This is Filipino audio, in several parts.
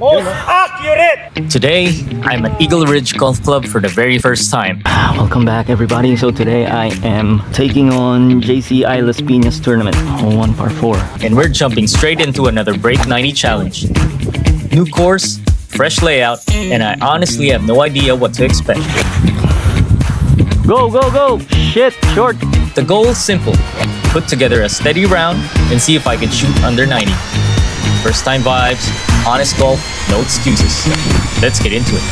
Most accurate! Today, I'm at Eagle Ridge Golf Club for the very first time. Welcome back, everybody. So today I am taking on JC Las Piñas tournament, hole 1 par 4. And we're jumping straight into another Break 90 challenge. New course, fresh layout, and I honestly have no idea what to expect. Go, go, go! Shit, short! The goal is simple. Put together a steady round and see if I can shoot under 90. First time vibes, honest golf, no excuses. Let's get into it.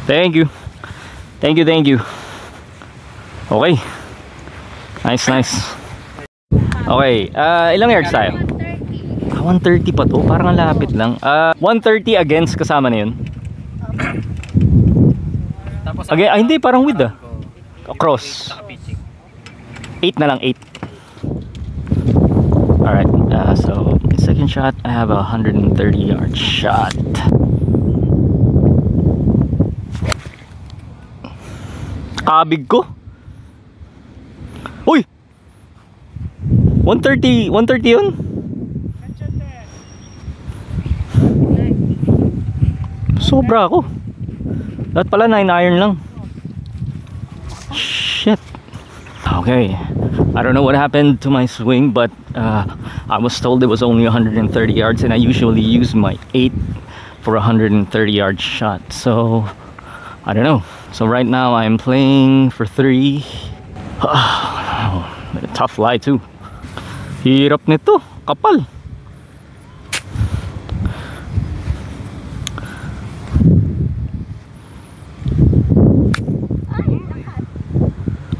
Thank you. Thank you, thank you. Okay. Nice, nice. Okay, ilang yards tayo? 130 pa to, parang ang lapit lang. 130 against, kasama na yun. Again, hindi, parang with cross. 8 na lang, 8. Alright, so second shot, I have a 130 yard shot. Kabig ko. Uy! 130 yun? Sobra ako. Dapat pala 9 iron lang. Shit. Okay. I don't know what happened to my swing, but I was told it was only 130 yards and I usually use my 8 for a 130 yard shot. So I don't know. So right now I'm playing for 3. A tough lie too. Hirap nito, kapal.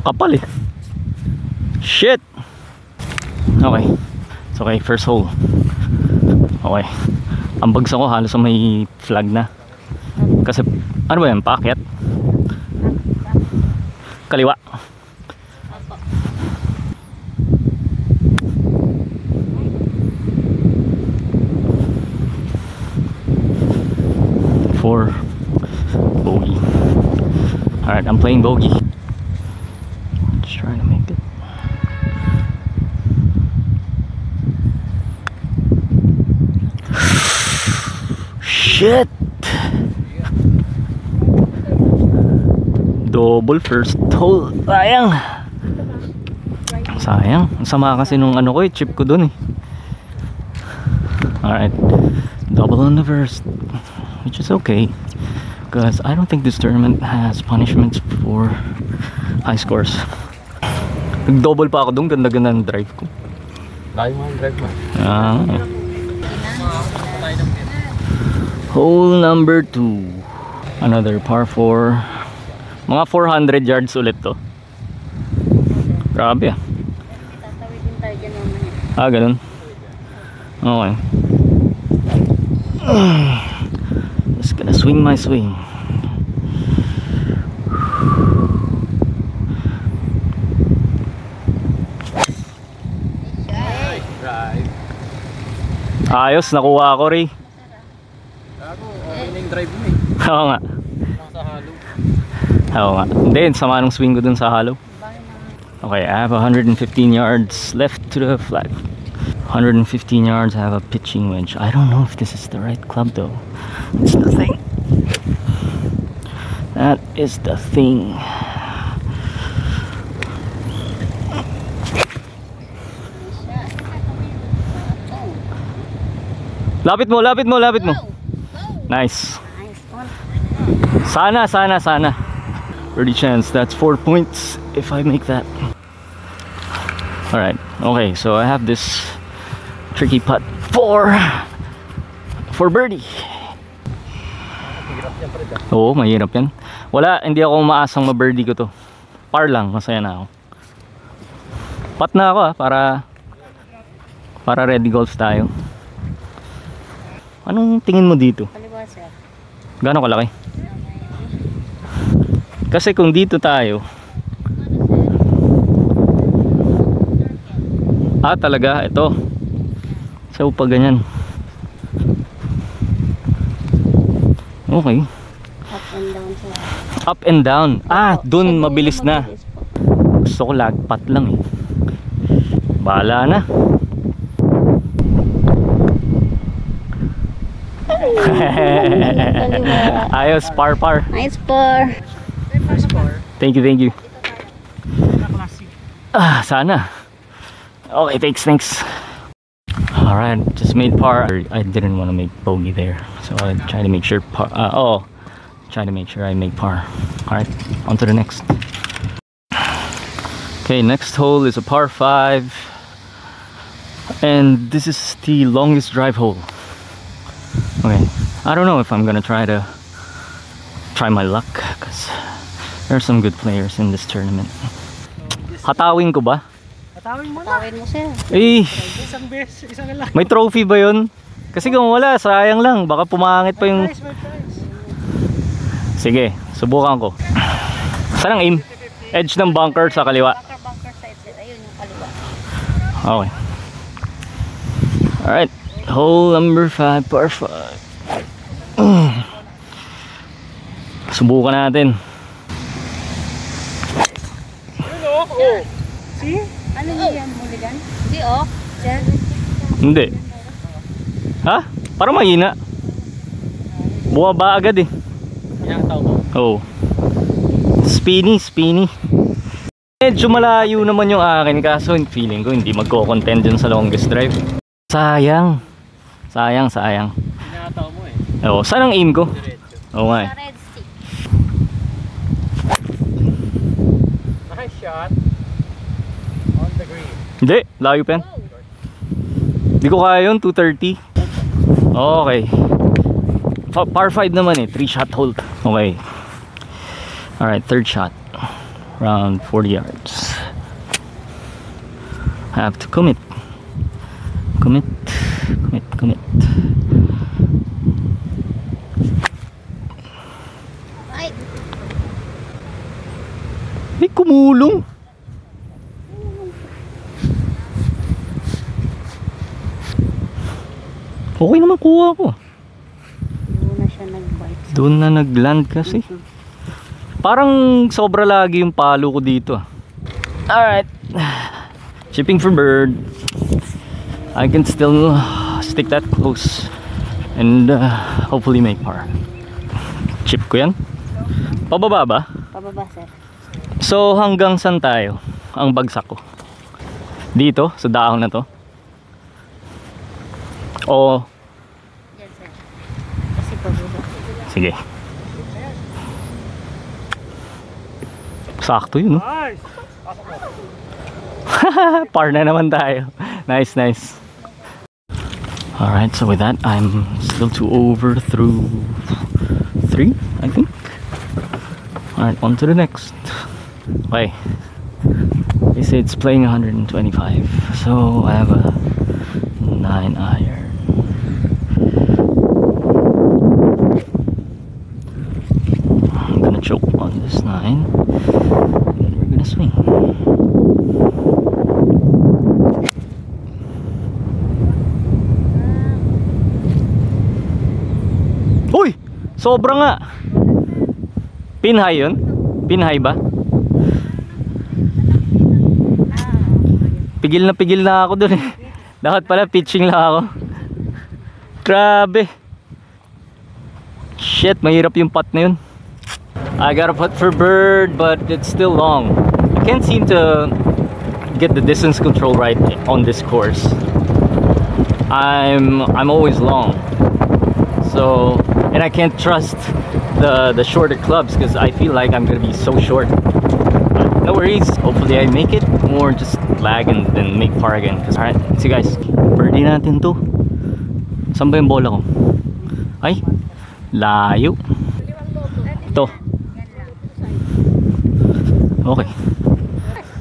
Kapal eh. Shit. Okay. It's okay, first hole. Okay. Ang bagsak ko halos may flag na. Kasi ano ba yan, paakyat? Kaliwa. For bogey. Alright, I'm playing bogey. Just trying to make it. Shit! Double first hole. Sayang! Sayang. Sama kasi nung ano ko eh, chip ko dun eh. Alright. Double on the first. Which is okay, because I don't think this tournament has punishments for high scores. Nag-double pa ako doon, ganda-ganda ng drive ko. Layo mo ang drive mo. Hole number 2. Another par 4. Mga 400 yards ulit to. Grabe ah. Ganun. Okay. Just gonna swing my swing. Ayos, nakuha ako rin. Okay na yung drive mo eh. Oo nga. Sa halo. Oo nga. Hindi, sama nung swing ko dun sa halo. Okay, I have 115 yards left to the flag. 115 yards, I have a pitching wedge. I don't know if this is the right club though. It's the thing. That is the thing. Lapit mo, lapit mo, lapit mo. Nice. Sana. Birdie chance. That's 4 points if I make that. Alright, okay, so I have this tricky putt for birdie. Oo, mahirap yan. Wala, hindi ako umaasang ma-birdie ko to. Par lang, masaya na ako. Putt na ako para ready golf tayo. Anong tingin mo dito? Kaliwa, sir. Gano'ng kalaki? Kasi kung dito tayo, talaga, ito. So pag ganyan. Okay. Up and down, sir. Up and down. Dun mabilis na. Gusto ko lag putt lang eh. Bahala na. Ayos, par. Nice par. Thank you. Sana. Okay, thanks. Alright, just made par. I didn't want to make bogey there, so I try to make sure try to make sure I make par. Alright, on to the next. Okay, next hole is a par 5, and this is the longest drive hole. Okay, I don't know if I'm gonna try my luck, because there are some good players in this tournament. Hatawin ko ba? Hatawin mo na. Tawin mo sir. Eh, Isang lang. may trophy ba yun? Kasi kung wala, sayang lang. Baka pumangit pa yung... May price. Sige, subukan ko. Saan ang aim? Edge ng bunker sa kaliwa. Bunker side sir. Ayun yung kaliwa. Okay. Alright. Hole number 5, par 5. Subukan natin. Oh. See? Ano niya yan? Mulligan? Hindi oh. Sir. Hindi. Ha? Parang mahina. Buwaba agad eh. Pinakataw mo. Oh. Spinny. Medyo malayo naman yung akin, kaso feeling ko hindi magko-content dun sa longest drive. Sayang. Pinakataw mo eh. Oh, saan ang aim ko? Diretso. Oo nga eh. Sa red stick. Nice shot. On the green. Hindi, layo pa yan. Hindi ko kaya yun, 230. Okay. Par 5 naman eh, 3 shot hole. Okay. Alright, third shot. Around 40 yards. Have to commit. Commit. Ay. Kumulong. Okay naman kuha ko. Doon na siya nag-bite. Doon na nag-land kasi. Parang sobra lagi yung palo ko dito. Alright. Chipping for bird. I can still stick that close and hopefully make par. Chip ko yan. Pababa ba? Pababa sir. So hanggang saan tayo? Ang bagsak ko. Dito sa dahon na to. O Yan sir. Kasi pababa. sige. Sakto yun, no? Nice. Par na naman tayo. Nice. Alright, so with that, I'm still to over through 3, I think. Alright, on to the next. Okay. They say it's playing 125, so I have a 9 iron. I'm gonna choke on this 9, and then we're gonna swing. Uy! Sobra nga! Pin high yun? Pin high ba? Pigil na ako dun eh. Dapat pala pitching lang ako. Grabe. Shit, mahirap yung putt na yun. I got a putt for bird, but it's still long. I can't seem to get the distance control right on this course. I'm always long. So, and I can't trust the shorter clubs because I feel like I'm gonna be so short. But no worries, hopefully I make it or just lag and then make par again. Alright, see you guys. Birdie natin to. Saan ba yung bola ko? Ay, layo. Ito. Okay.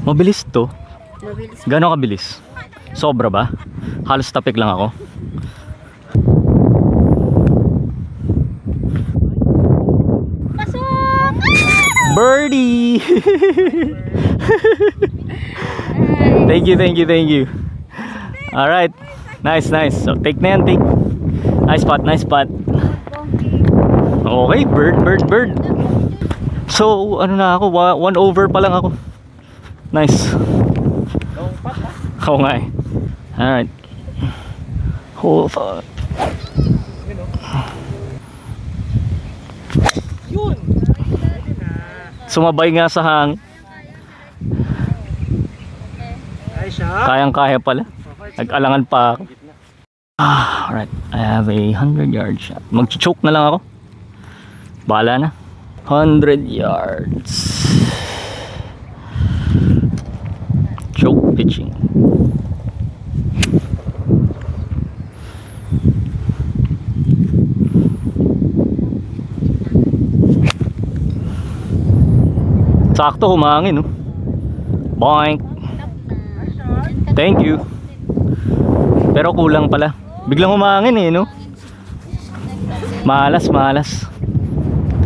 Mabilis to. Mabilis. Gano'ng kabilis? Sobra ba? Halos tapik lang ako. Pasok! Birdie! Thank you. Alright. Nice. So take na yan, take. Nice spot. Okay, bird. So, ano na ako, 1 over pa lang ako. Nice. Long putt ha? Oo nga eh. Alright. Hole 5. Yun o. Yun! Pwede na. Sumabay nga sa hangin. Ay siya. Kayang-kaya pala. Nag-alangan pa ako. Alright. I have a 100-yard shot. Mag-choke na lang ako. Bahala na. 100 yards. Choke pitching. Sakto, humangin, no? Boink. Thank you. Pero kulang pala. Biglang humangin eh, no? Malas, malas.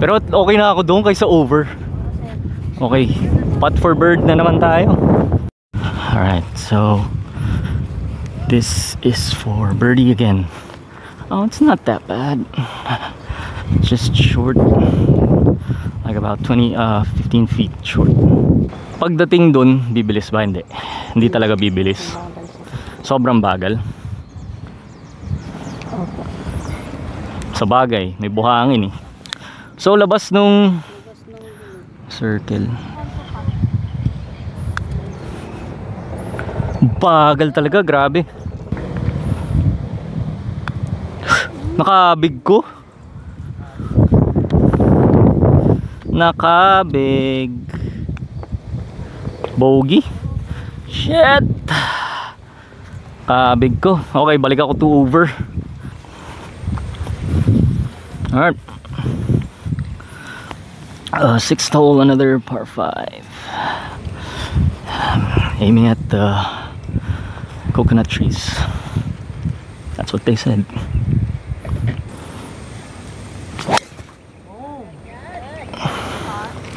Pero okay na ako doon kaysa over. Okay. Putt for bird na naman tayo. Alright, so this is for birdie again. Oh, it's not that bad. It's just short. Like about 15 feet short. Pagdating dun, bibilis ba? Hindi. Hindi talaga bibilis. Sobrang bagal. Sa bagay, may buhangin eh. So labas nung circle. Bagal talaga, grabe. Nakabig ko. Nakabig. Bogey. Shit. Kabig ko. Okay, balik ako to over. Alright. Sixth hole, another par 5. Aiming at the coconut trees. That's what they said.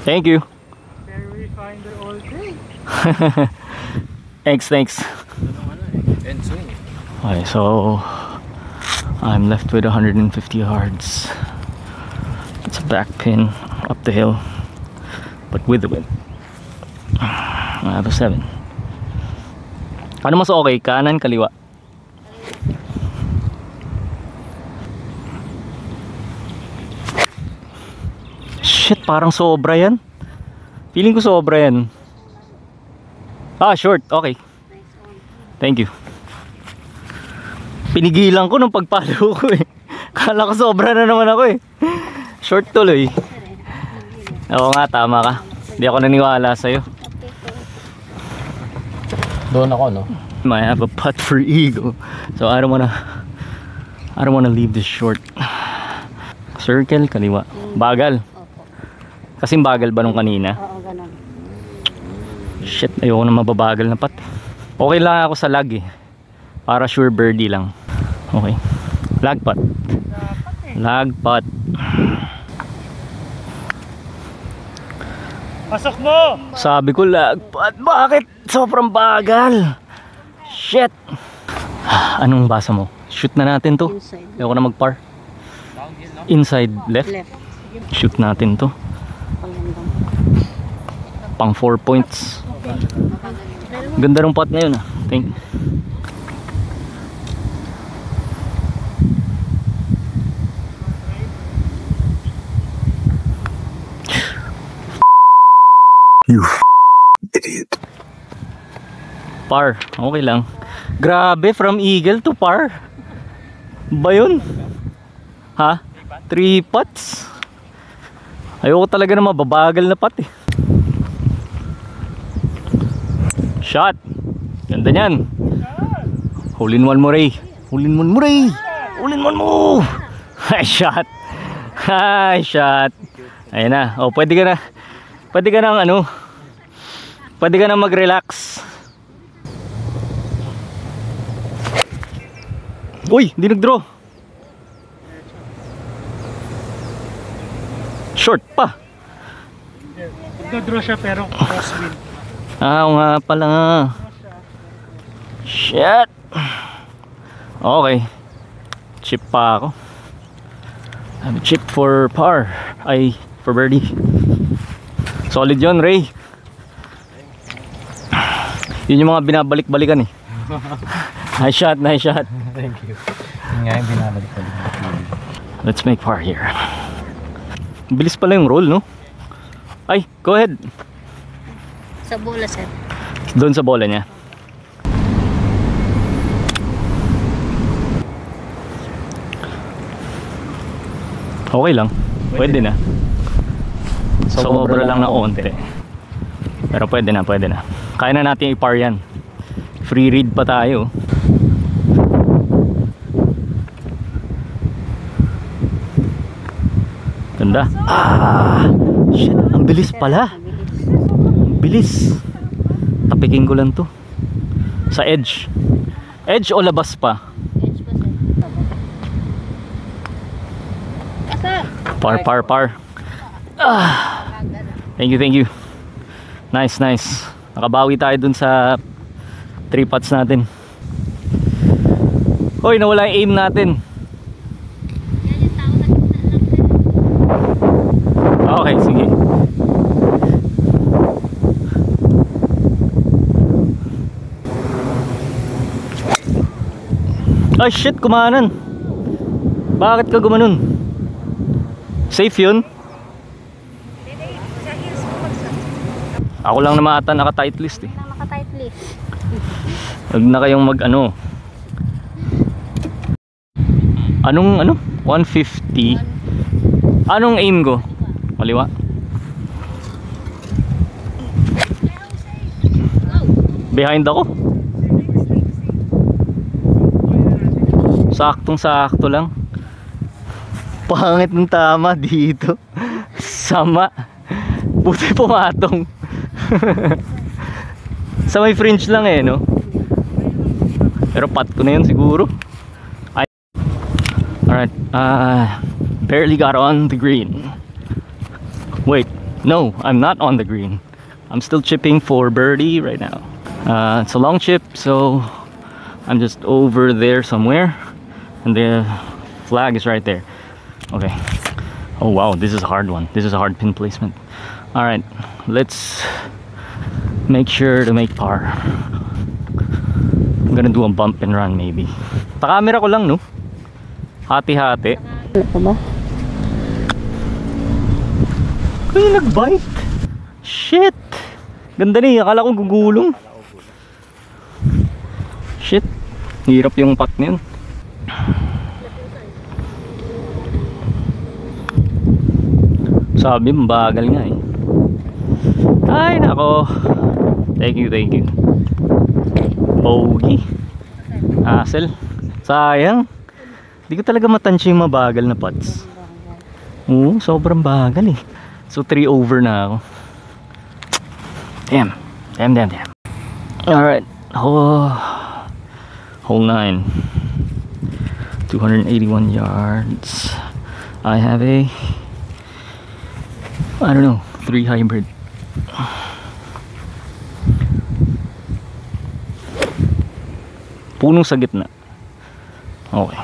Thank you. Fairway finder all day. Thanks. And swing. Okay, so I'm left with 150 yards. It's a back pin up the hill, but with the wind. I have a 7. Ano mas okay? Kanan, kaliwa? Shit, parang sobra yan. Feeling ko sobra yan. Ah, short. Okay. Thank you. Pinigilan ko nung pagpalo ko eh. Kala ko sobra na naman ako eh. Short tuloy. Oo nga, tama ka. Hindi ako naniwala sa'yo. Doon ako, no? I have a putt for eagle. So I don't wanna leave this short. Circle, kaliwa. Bagal. Kasing bagal ba nung kanina? Oo, ganun. Shit, ayoko na mababagal na putt. Okay lang ako sa lag eh. Para sure birdie lang. Okay. Lag putt. Lag putt. Pasok mo! Sabi ko lag putt. Bakit? Sobrang bagal. Shit. Anong basa mo? Shoot na natin to. Inside. Ayoko na mag-par. Downhill, no? Inside left. Left. Shoot natin to. Pagandang. Pang 4 points. Ganda ng putt na yun ah. Thank you. You idiot. Par, okay lang. Grabe, from eagle to par. Ba yun? Ha? 3 putts? Ayoko talaga na mababagal na putt eh. Shot. Ganda nyan. Hole in one mo, Ray. Hole in one mo, Ray. Hole in one mo. Hi, shot. Hi, shot. Ayan na. O, pwede ka na. Pwede ka nang ano. Pwede ka nang mag-relax. Uy, hindi nag-draw. Short pa. Nagdo-draw siya pero crosswind. Ah, oo nga pala. Shit. Okay. Chip pa ako. I have a chip for par. Ay, for birdie. Solid yun, Ray. Yun yung mga binabalik-balikan eh. Nice shot, nice shot. Thank you. Yun nga yung binabalik ko. Let's make par here. Bilis pala yung roll, no? Ay, go ahead. Sa bola, sir. Doon sa bola niya. Okay lang. Pwede na. Sobra lang na konti. Pero pwede na, pwede na. Kaya na natin i-par yan. Free read pa tayo. Ganda. Shit, ang bilis pala. Ang bilis. Tapikin ko lang to. Sa edge. Edge o labas pa? Edge pa, sir. Par. Thank you. Nice. Nakabawi tayo dun sa 3 putts natin. Hoy, nawala yung aim natin. Okay, sige. Ay shit, kumanan. Bakit ka gumanon? Safe yun? Ako lang naman ata naka-tight list eh. Naka-tight list. Huwag na kayong mag ano. Anong 150. Anong aim ko? Maliwa. Behind ako. Saktong-sakto lang. Pangit ng tama dito. Sama. Buti pumatong. Sa may fringe lang eh, no? Pero pat ko na yun siguro. Alright, barely got on the green. Wait, no, I'm not on the green. I'm still chipping for birdie right now. It's a long chip, so I'm just over there somewhere. And the flag is right there. Okay. Oh wow, this is a hard one. This is a hard pin placement. Alright, let's make sure to make par. I'm gonna do a bump and run maybe. Ta-camera ko lang, no? Hati-hati. Ano pa ba? Ay, nag-bite. Shit. Ganda na eh. Akala ko gugulong. Shit. Hirap yung putt na yun. Sabi, mabagal nga eh. Ay, nako. Thank you. Bogey. Hassle. Sayang. Hindi ko talaga matansya yung mabagal na putts. Oo, sobrang bagal eh. So 3 over na ako. Damn. Alright. Hole 9. 281 yards. I have a, I don't know, 3 hybrid. Punong sa gitna. Okay.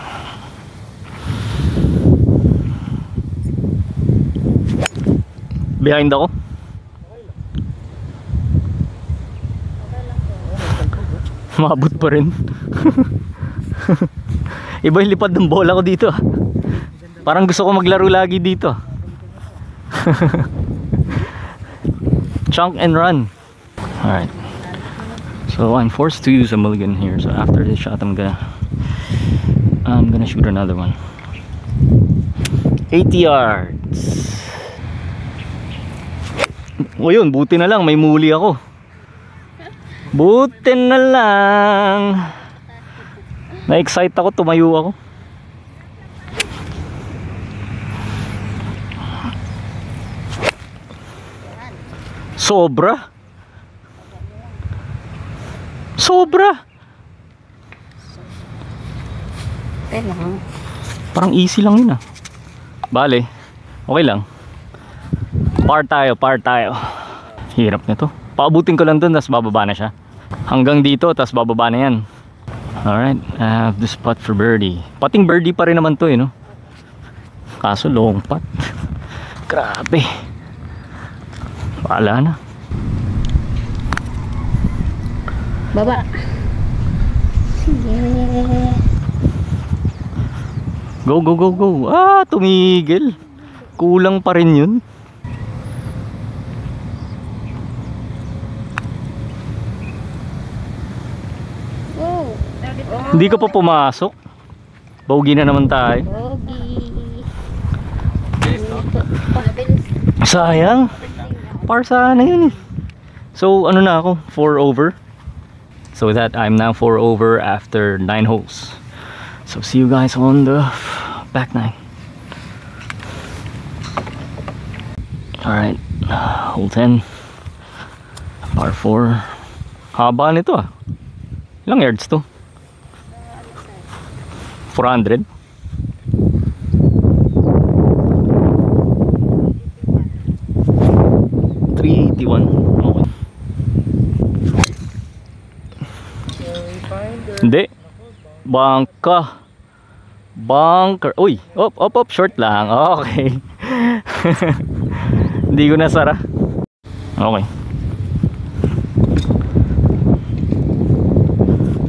Behind ako. Mabot pa rin. Iba yung lipad ng bola ko dito. Parang gusto ko maglaro lagi dito. Chunk and run. Alright. So I'm forced to use a mulligan here. So after this shot I'm gonna shoot another one. 80 yards. O yun, buti na lang may muli ako. Buti na lang. Na-excite ako, tumayo ako. Sobra. Parang easy lang yun ah. Bale, okay lang. Par tayo. Hirap nito. Paabutin ko lang dun, tapos bababa na siya. Hanggang dito, tapos bababa na yan. Alright, I have this putt for birdie. Pating birdie pa rin naman to eh, no? Kaso long putt. Grabe. Wala na. Baba. Sige. Go, go, go, go. Ah, tumigil. Kulang pa rin yun. Oh. Hindi ka pa pumasok. Bogey na naman tayo. Pogi. Sayang. Par sana yun eh. So ano na ako? 4 over. So with that, I'm now 4 over after 9 holes. So see you guys on the back 9. Alright, hole 10. Par 4. Haba nito ah. Ilang yards to? 400. Okay. Hindi. Bangka. Bunker. Uy, op, short lang. Okay. Hindi ko nasara. Okay.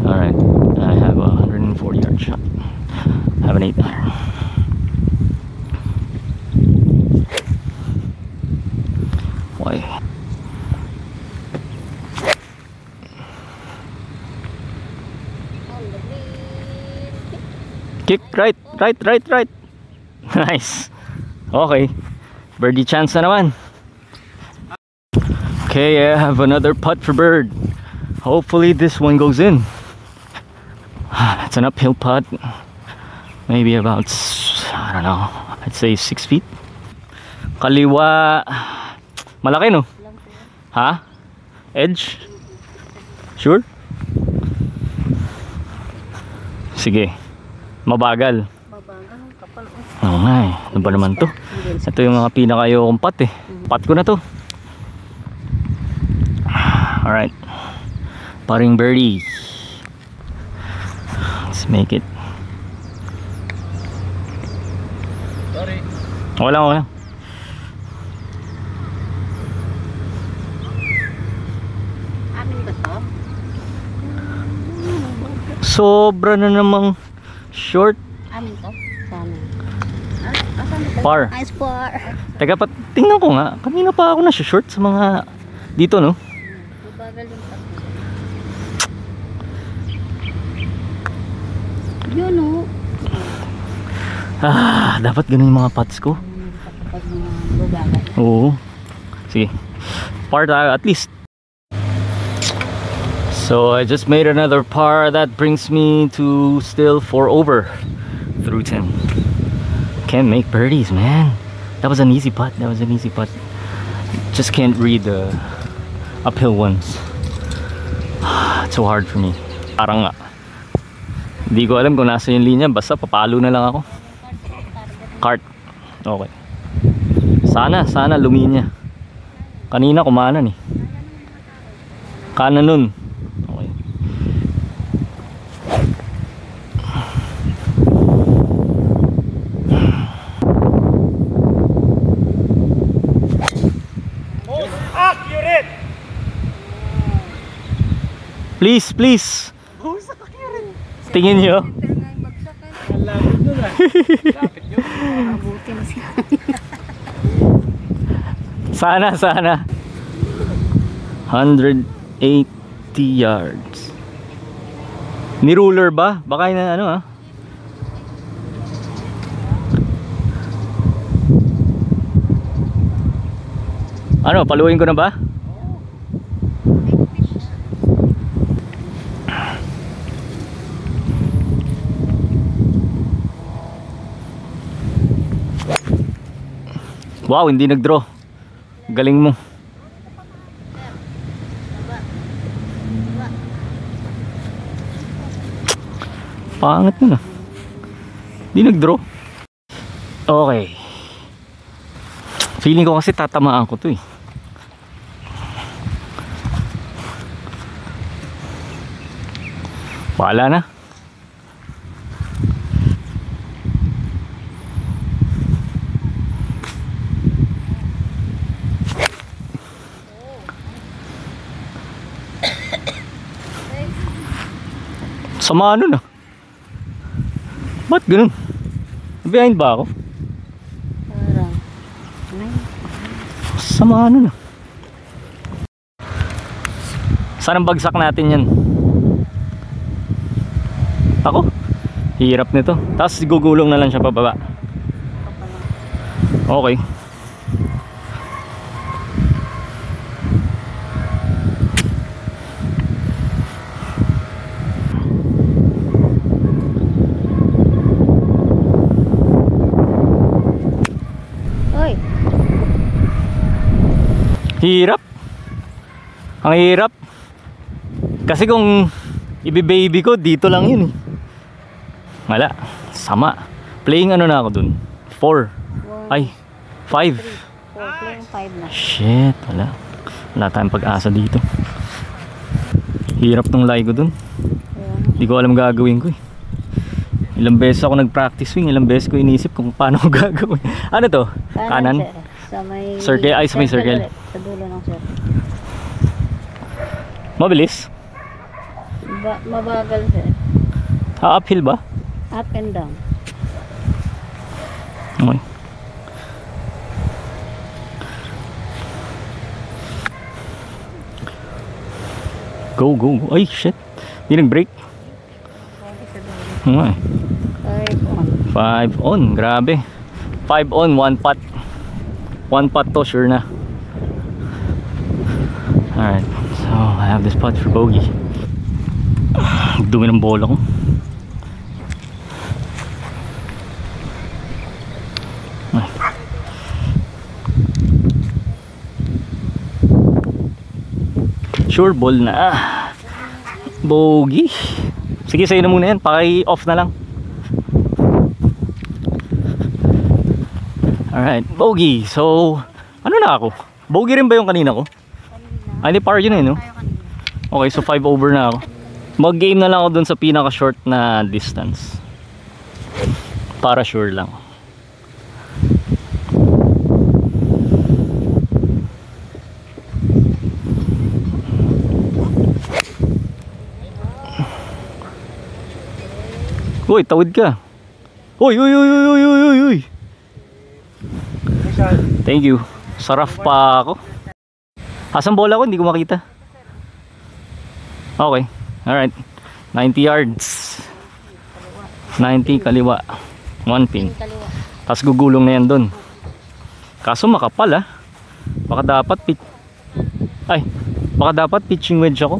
Alright. I have a 140 yard shot. Have an 8 iron. Why? Kick right. Nice. Okay. Birdie chance na naman. Okay, I have another putt for bird. Hopefully this one goes in. It's an uphill putt. Maybe about, I don't know, I'd say 6 feet. Kaliwa. Malaki no? Ha? Edge? Sure? Sige. Mabagal. Oo nga eh. Ano ba naman to? Ito yung mga pinakayokong putt eh. Putt ko na to. Alright. Paring birdie. Let's make it. Sorry. Wala. Amin ba to? Sobra na namang short. Amin to? Sana. Asan ito? Par. Nice par. Teka, tingnan ko nga. Kanina pa ako na-short sa mga dito no? Mabagal yung pag. Yun o. Dapat ganun yung mga putts ko. Kapag mabagal. Oo. Sige. Par tayo at least. So I just made another par. That brings me to still 4 over through 10. Can't make birdies, man. That was an easy putt. Just can't read the uphill ones. It's so hard for me. Parang nga. Hindi ko alam kung nasa yung linya. Basta papalo na lang ako. Cart. Okay. Sana luminya. Kanina kumanan eh. Kanan nun. Okay. Accurate! Please. Tingin nyo. Malapit nun ah. Lapit yun. Sana. 180 yards. Ni-ruler ba? Baka yun na ano ah. Ano, paluin ko na ba? Wow, hindi nag-draw. Galing mo. Pangat mo na. Hindi nag-draw. Okay. Feeling ko kasi tatamaan ko to eh. Wala na. Sama ano na. Ba't ganun? Behind ba ako? Parang. Sama ano na. Saan ang bagsak natin yan? Ako? Hirap nito. Tapos gugulong na lang siya pababa. Okay. Oy. Hirap. Ang hirap. Kasi kung ibi-baby ko, dito lang yun eh. Wala. Sama. Playing ano na ako dun? 4. Ay, 5. 4, playing 5 na. Shit, wala. Wala tayong pag-asa dito. Hirap ng lay ko dun. Hindi ko alam gagawin ko eh. Ilang beses ako nag-practice swing, ilang beses ko inisip kung paano ko gagawin. Ano to? Kanan? Sir. Sa may Circle? Ay, sa may circle. ulit, sa dulo ng circle. Mabilis? Mabagal sir. Uphill ba? Up and down. Okay. Go, go. Ay, shit. Hindi nag-break. Okay. 5 on. Grabe. 5 on, 1 putt. 1 putt to, sure na. Alright. So, I have this putt for bogey. Dumi ng bola ko. Sure ball na. Bogey. Sige, sa'yo na muna yan. Paki-off na lang. Alright, bogey. So, ano na ako? Bogey rin ba yung kanina ko? Ay, hindi, par yun eh, no? Okay, so 5 over na ako. Mag-game na lang ako dun sa pinaka-short na distance. Para sure lang. Uy, tawid ka. Uy, uy, uy, uy, uy, uy, uy. Thank you. Sarap pa ako. Asan bola ko? Hindi ko makita. Okay. Alright. 90 yards. 90 kaliwa. 1 pin. Tapos gugulong na yan dun. Kaso makapal ah. Baka dapat pitching wedge ako.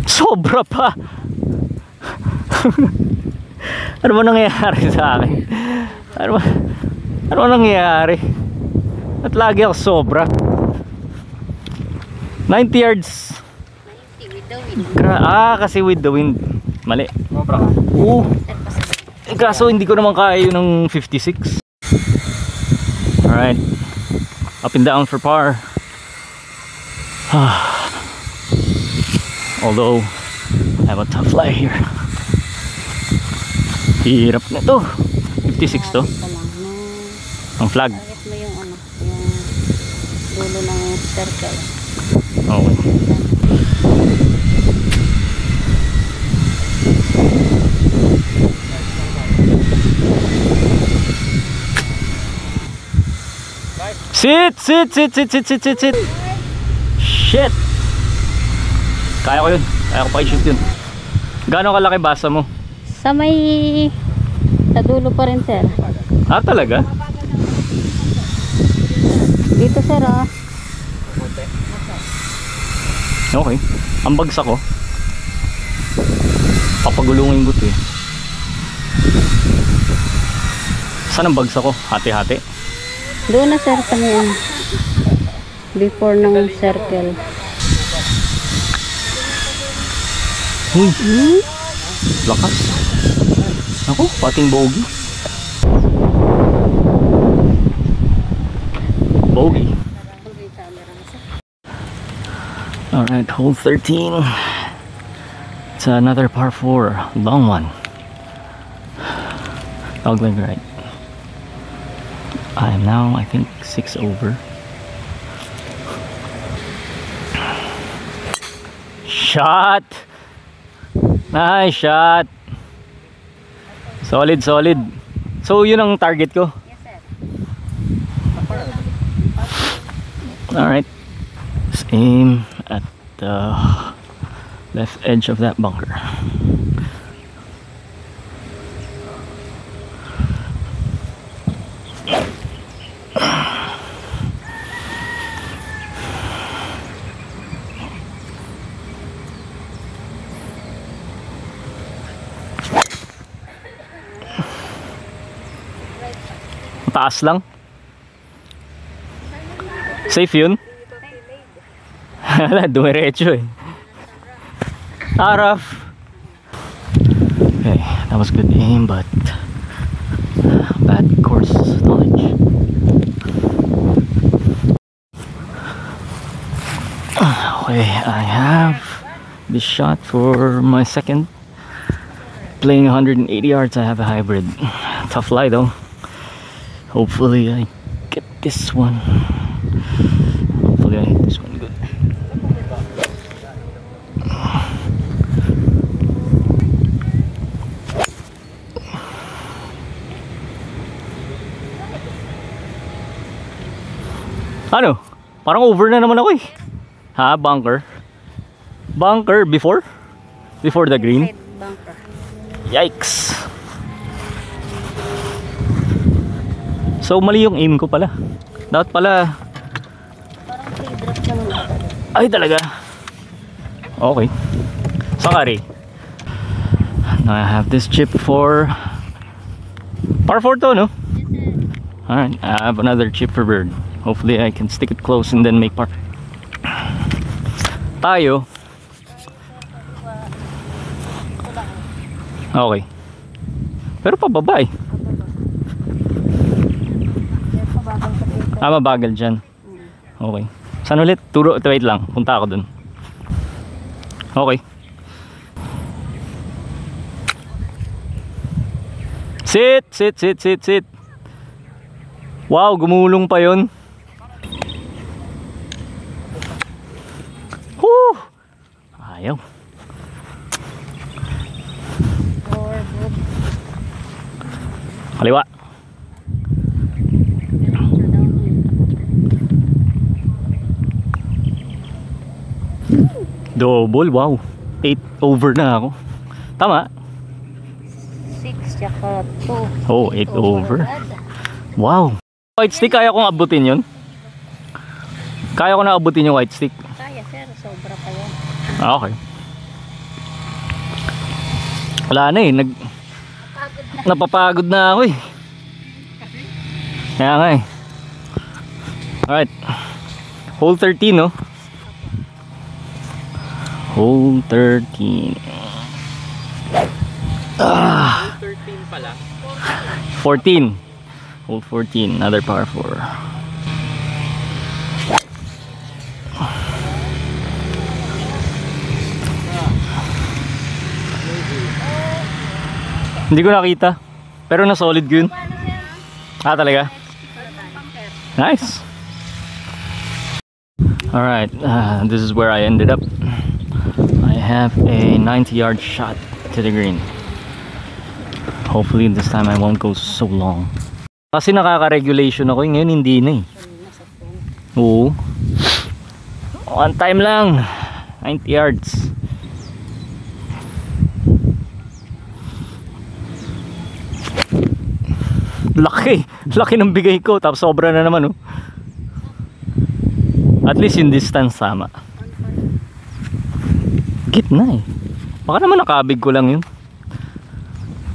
Sobra pa. Ano ba nangyayari sa akin? Ano ba nangyayari? At lagi ako sobra. 90 yards. Kasi with the wind. Mali. Kaso hindi ko naman kaya yun ng 56. Alright. Up and down for par. Although I have a tough lie here. Hirap na to. 56 to. Ang flag. Target mo yung ano, yung dulo ng circle. Oh. Sit. Shit. Kaya ko yun. Kaya ko pa i-shoot yun. Gaano kalaki basa mo? Sa may sa dulo pa rin sir. Talaga? Dito sir ah. Okay. Ang bagsak ko. Papagulungin ko to eh. Saan ang bagsak ko? Hati-hati. Doon na sir sa may ano. Before ng circle. Uy. Lakas. Ako, pating bogey. Bogey. Alright, hole 13. It's another par 4. Long one. Dogleg right. I am now, I think, 6 over. Shot! Nice shot! Solid, solid. So, yun ang target ko. Alright. Let's aim at the left edge of that bunker. Taas lang. Safe yun. Wala, dumiretso eh. Rough. Okay, that was good aim, but bad course knowledge. Okay, I have this shot for my second. Playing 180 yards, I have a hybrid. Tough lie though. Hopefully I get this one. Hopefully I hit this one good. Ano? Parang over na naman ako eh. Ha? Bunker? Bunker before? Before the green? Bunker. Yikes! So mali yung aim ko pala. Dapat pala. Parang free drop naman ako. Ay talaga. Okay. Sakari. Now I have this chip for par 4 to, no? Alright, I have another chip for bird. Hopefully I can stick it close and then make par. Tayo. Okay. Pero pababa eh. Mabagal dyan. Okay. Saan ulit? Turo, wait lang. Punta ako dun. Okay. Sit, sit, sit, sit, sit. Wow, gumulong pa yun. Woo! Ayaw. Kaliwa. Double, wow. 8 over na ako. Tama? 6 tsaka 2. Oh, 8 over. Wow. White stick, kaya kong abutin yun? Kaya ko na abutin yung white stick. Kaya sir, sobra pa yan. Okay. Wala na eh. Napapagod na ako eh. Kaya nga eh. Alright. Hole 13, no? Hole 13. 13 pala. 14. Hole 14. Another par 4. Hindi ko nakita. Pero na solid ko yun. Ah, talaga? Nice. Alright. This is where I ended up. I have a 90-yard shot to the green. Hopefully this time I won't go so long. Kasi nakaka-regulation ako, ngayon hindi na eh. Oo. One time lang. 90 yards. Laki. Laki ng bigay ko. Tapos sobra na naman, oh. At least yung distance tama. Gitna eh. Baka naman nakabig ko lang yun.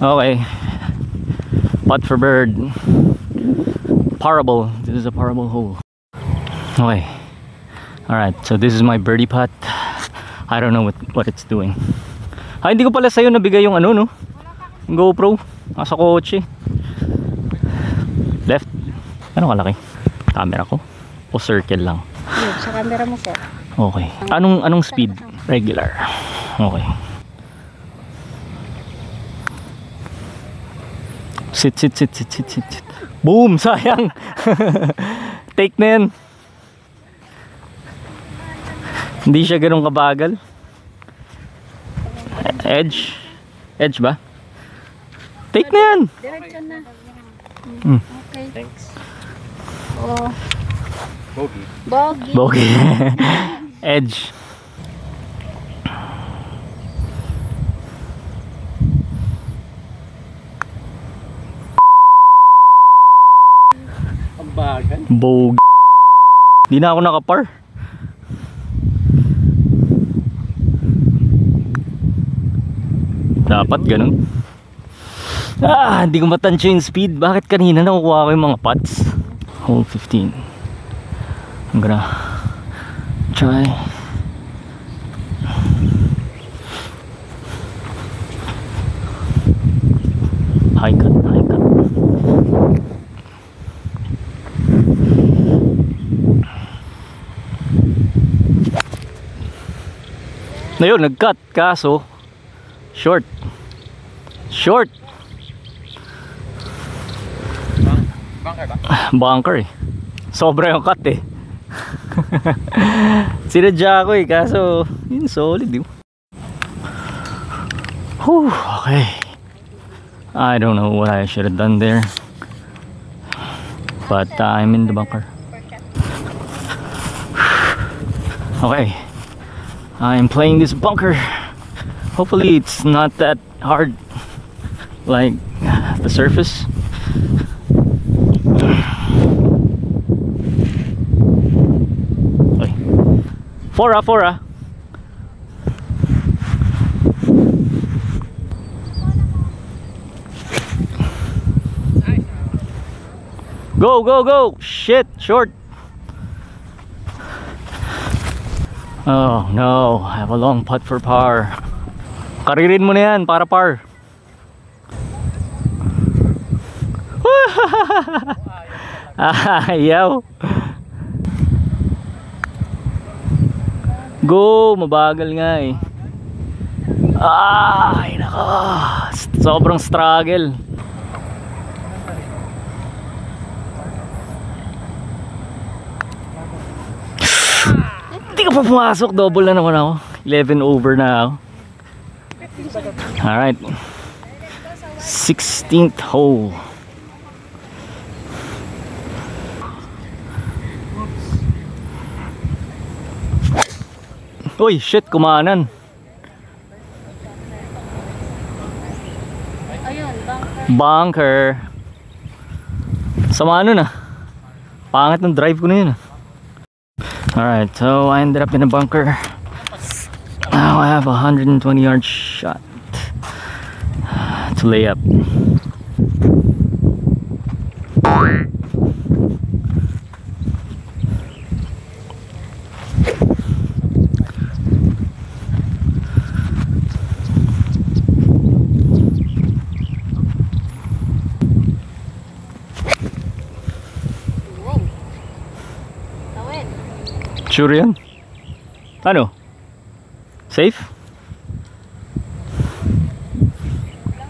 Okay. Putt for bird. Parable. This is a parable hole. Okay. Alright, so this is my birdie putt. I don't know what it's doing. Hindi ko pala sa'yo nabigay yung ano, no? Yung GoPro. Nasa kotse. Left. Ano kalaki? Camera ko? O circle lang? Sa camera mo sir. Okay. Anong speed? Regular. Okay. Sit. Boom! Sayang! Take na yan. Hindi siya ganun kabagal. Edge. Edge ba? Take na yan! Diretso na. Hmm. Okay. Thanks. Oh, Bogey. bogey. Bogey. Edge. Ang bagal. Bogey. Di na ako nakapar. Dapat ganun. Hindi ko matansya yung speed. Bakit kanina nakukuha ko yung mga putts? Hole 15. I'm gonna try. High cut. Ngayon, nag-cut. Kaso, short. Bunker ba? Bunker eh. Sobra yung cut eh. Sinadya ko eh. Kaso, yun solid yun. Whew, okay. I don't know what I should have done there. But I'm in the bunker. Okay. I'm playing this bunker. Hopefully it's not that hard like the surface. Okay. Fora. Go. Shit, short. Oh no, I have a long putt for par. Karirin mo na yan para par. Ayaw. Go, mabagal nga eh. Ay nako, sobrang struggle. Hindi ka pa pumasok, double na naman ako. 11 over na ako. Alright, 16th hole. Uy, shit, kumanan. Ayun, Bunker. bunker. Sama ano na. Pangit ng drive ko na yun. Alright, so I ended up in a bunker. Now I have a 120-yard shot to lay up. Tawid. Sure yan? Ano? Safe?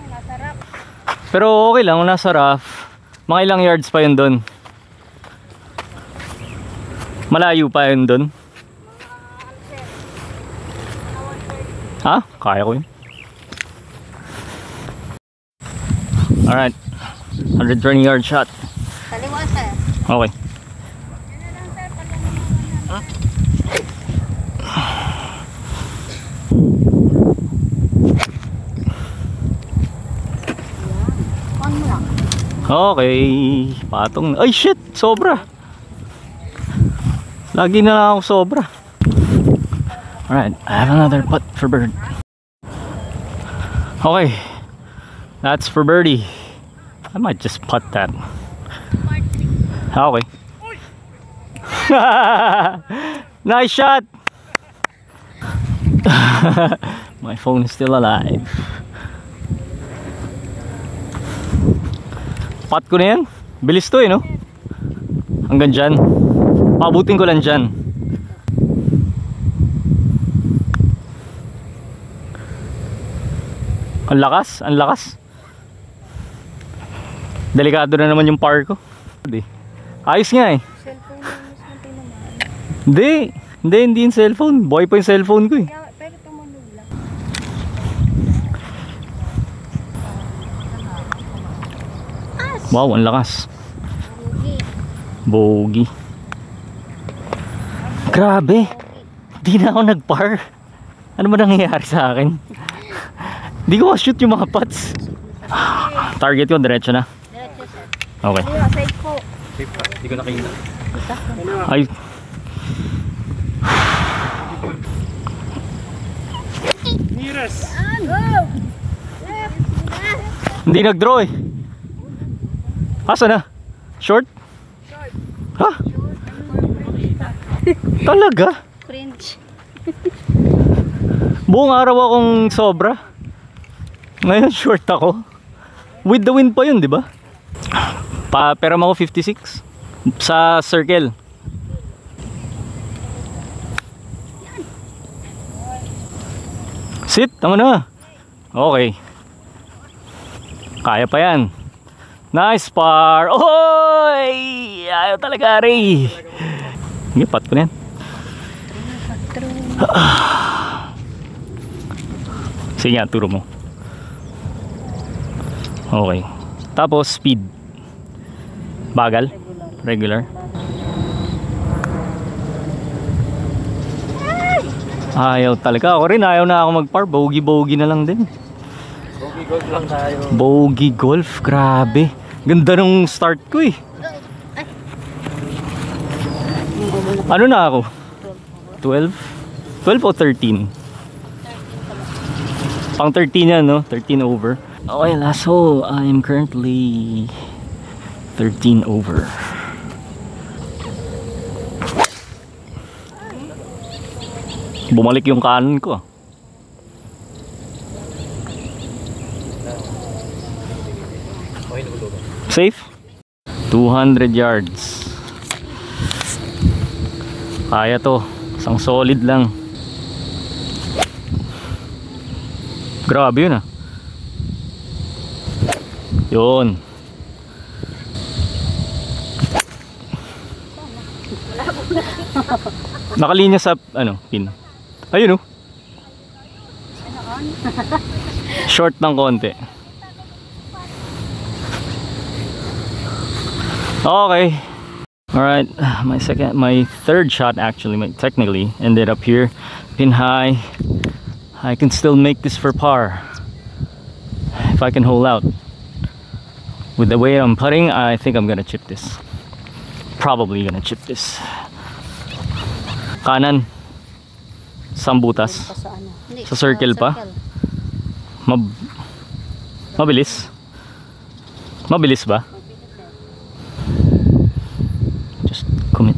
Masarap. Pero okay lang, nasa rough. Mga ilang yards pa yun doon? Malayo pa yun doon? Ha? Kaya ko yun. Alright, 120-yard shot. Kaliwa, sir. Okay. On mo lang. Okay, patong. Ay shit, sobra. Lagi na lang ako sobra. Alright, I have another putt for bird. Okay, that's for birdie. I might just putt that. Okay. Nice shot. My phone is still alive. Putt ko na yan. Bilis to eh, no? Hanggang dyan. Pabutin ko lang dyan. Ang lakas, ang lakas. Delikado na naman yung par ko. Ayos nga eh. Cellphone mo mismo tinamaan. Hindi yung cellphone. Buhay pa yung cellphone ko eh. Pero tumunog lang. Wow, ang lakas. Bogey. Grabe. Di na ako nag-par. Ano ba nangyayari sa akin? Di ko ma-shoot yung mga putts. Target ko, diretso na. Diretso sir. Okay. Side po. Hindi ko nakita. Ay. Nearest. Go! Hindi nag-draw eh. Asa na? Short? Ha? Talaga? Cringe. Buong araw akong sobra. Ngayon short ako. With the wind pa yun, di ba? Pera mo ako 56 sa circle. Sit, tama na. Okay. Kaya pa yan. Nice par. Oy! Ayaw talaga, Ray. Sige, pat ko na yan. Sige nga, turo mo. Okay. Tapos speed. Bagal. Regular. Ayaw talaga. Ako rin ayaw na ako mag-par. Bogey na lang din. Bogey golf lang tayo. Bogey golf. Grabe. Ganda nung start ko eh. Ano na ako? 12? 12 o 13? Pang 13 yan, no? 13 over. Okay, last hole. I am currently 13 over. Bumalik yung kanan ko. Safe? 200 yards. Kaya to. Isang solid lang. Grabe yun ah. Yun. Nakalinya sa ano, pin. Ayun oh. Short ng konti. Okay. Alright, my third shot actually, technically ended up here. Pin high. I can still make this for par if I can hold out. With the way I'm putting, I think I'm gonna chip this. Probably gonna chip this. Kanan. Sambutas. Sa circle pa. Mabilis. Mabilis ba? Just commit.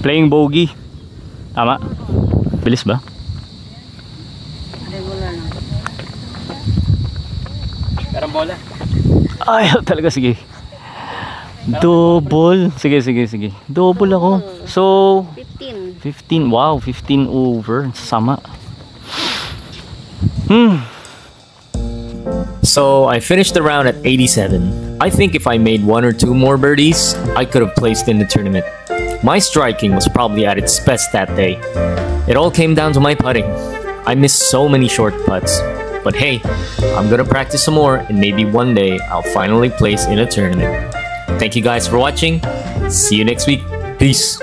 Playing bogey. Tama. Bilis ba? Regular na. Parang bola. Ayaw talaga, sige. Double. Sige. Double ako. So 15. Wow, 15 over. Sama. So I finished the round at 87. I think if I made 1 or 2 more birdies, I could have placed in the tournament. My striking was probably at its best that day. It all came down to my putting. I missed so many short putts. But hey, I'm gonna practice some more and maybe one day I'll finally place in a tournament. Thank you guys for watching. See you next week. Peace.